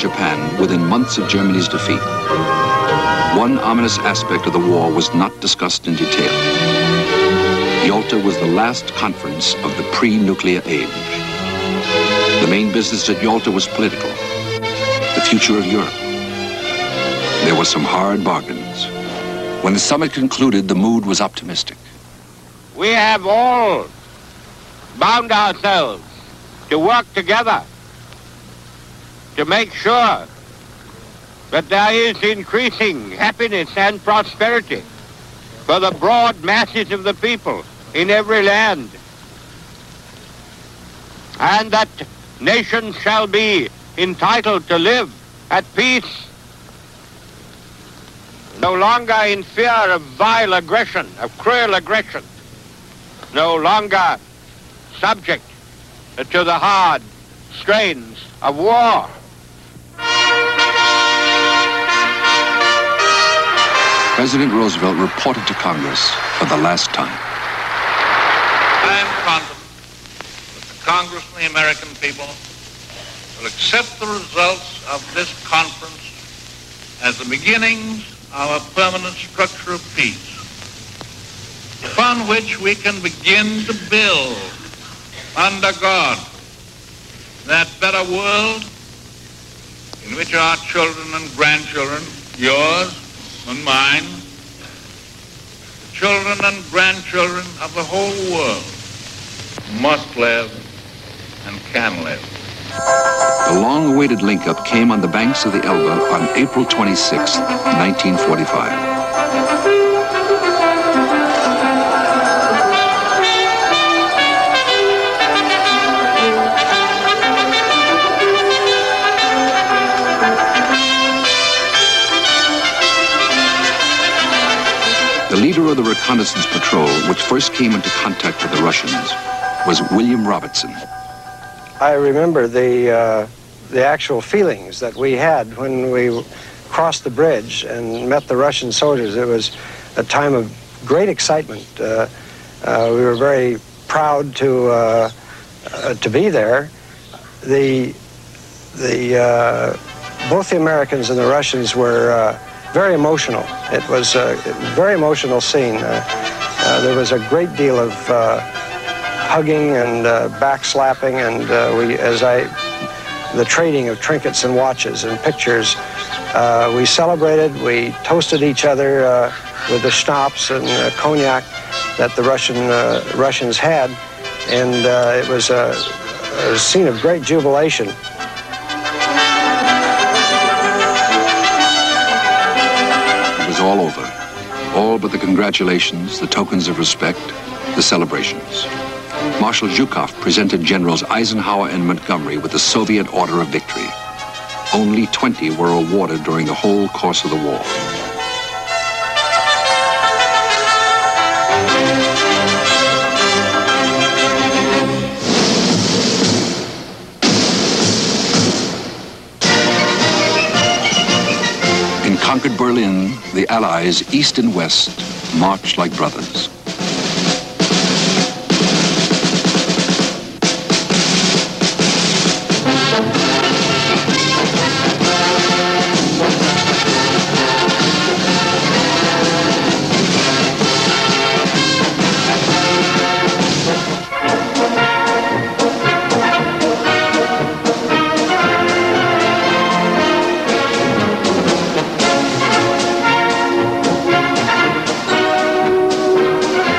Japan within months of Germany's defeat. One ominous aspect of the war was not discussed in detail. Yalta was the last conference of the pre-nuclear age. The main business at Yalta was political, the future of Europe. There were some hard bargains. When the summit concluded, the mood was optimistic. We have all bound ourselves to work together to make sure that there is increasing happiness and prosperity for the broad masses of the people in every land, and that nations shall be entitled to live at peace, no longer in fear of vile aggression, of cruel aggression, no longer subject to the hard strains of war. President Roosevelt reported to Congress for the last time. I am confident that the Congress and the American people will accept the results of this conference as the beginnings of a permanent structure of peace, upon which we can begin to build, under God, that better world in which our children and grandchildren, yours and mine, the children and grandchildren of the whole world, must live and can live. The long-awaited link-up came on the banks of the Elbe on April 26, 1945. The leader of the reconnaissance patrol, which first came into contact with the Russians, was William Robertson. I remember the actual feelings that we had when we crossed the bridge and met the Russian soldiers. It was a time of great excitement. We were very proud to be there. Both the Americans and the Russians were very emotional. It was a very emotional scene. There was a great deal of hugging and backslapping, and the trading of trinkets and watches and pictures. We celebrated, we toasted each other with the schnapps and cognac that the Russians had, and it was a scene of great jubilation. It was all over. All but the congratulations, the tokens of respect, the celebrations. Marshal Zhukov presented Generals Eisenhower and Montgomery with the Soviet Order of Victory. Only 20 were awarded during the whole course of the war. In conquered Berlin, the Allies, east and west, marched like brothers.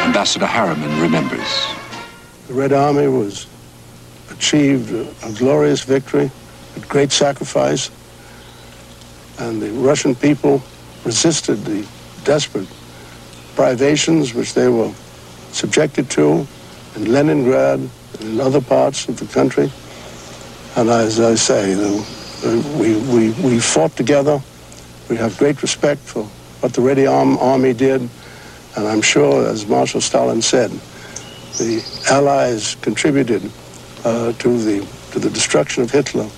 Ambassador Harriman remembers. The Red Army achieved a glorious victory at great sacrifice, and the Russian people resisted the desperate privations which they were subjected to in Leningrad and in other parts of the country. And as I say, we fought together. We have great respect for what the Red Army did. And I'm sure, as Marshal Stalin said, the Allies contributed to the destruction of Hitler.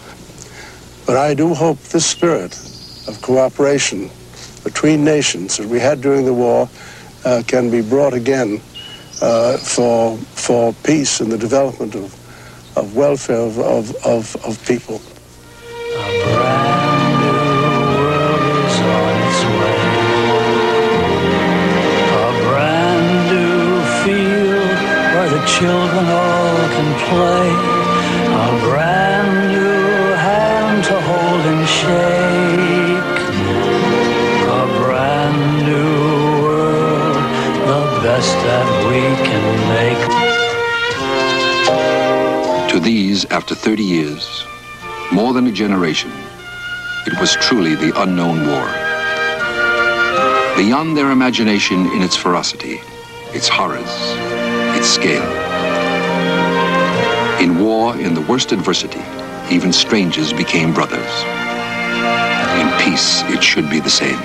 But I do hope this spirit of cooperation between nations that we had during the war can be brought again for peace and the development of welfare of people. to hold and shake. A brand new world, the best that we can make. To these, after 30 years, more than a generation, it was truly the unknown war. Beyond their imagination in its ferocity, its horrors, its scale. In war, in the worst adversity, even strangers became brothers. In peace, it should be the same.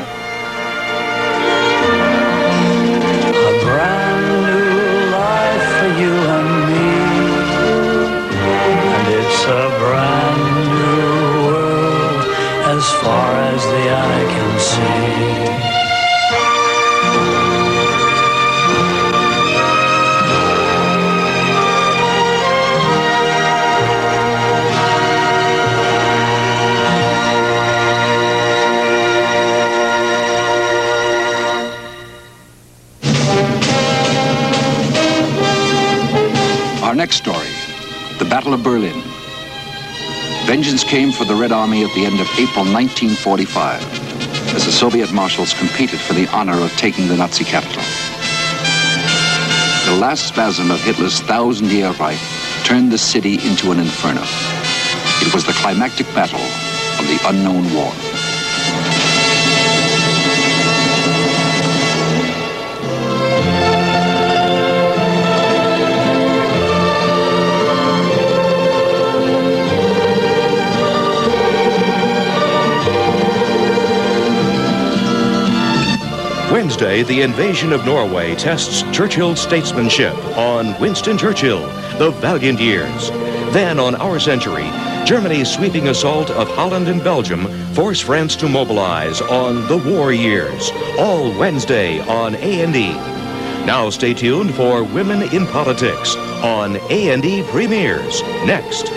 A brand new life for you and me, and it's a brand new world as far as the eye can see. Our next story, the Battle of Berlin. Vengeance came for the Red Army at the end of April 1945, as the Soviet marshals competed for the honor of taking the Nazi capital. The last spasm of Hitler's 1,000-year Reich turned the city into an inferno. It was the climactic battle of the unknown war. Wednesday, the invasion of Norway tests Churchill's statesmanship on Winston Churchill, the valiant years. Then, on Our Century, Germany's sweeping assault of Holland and Belgium force France to mobilize on the war years. All Wednesday on A&E. Now stay tuned for Women in Politics on A&E Premieres next.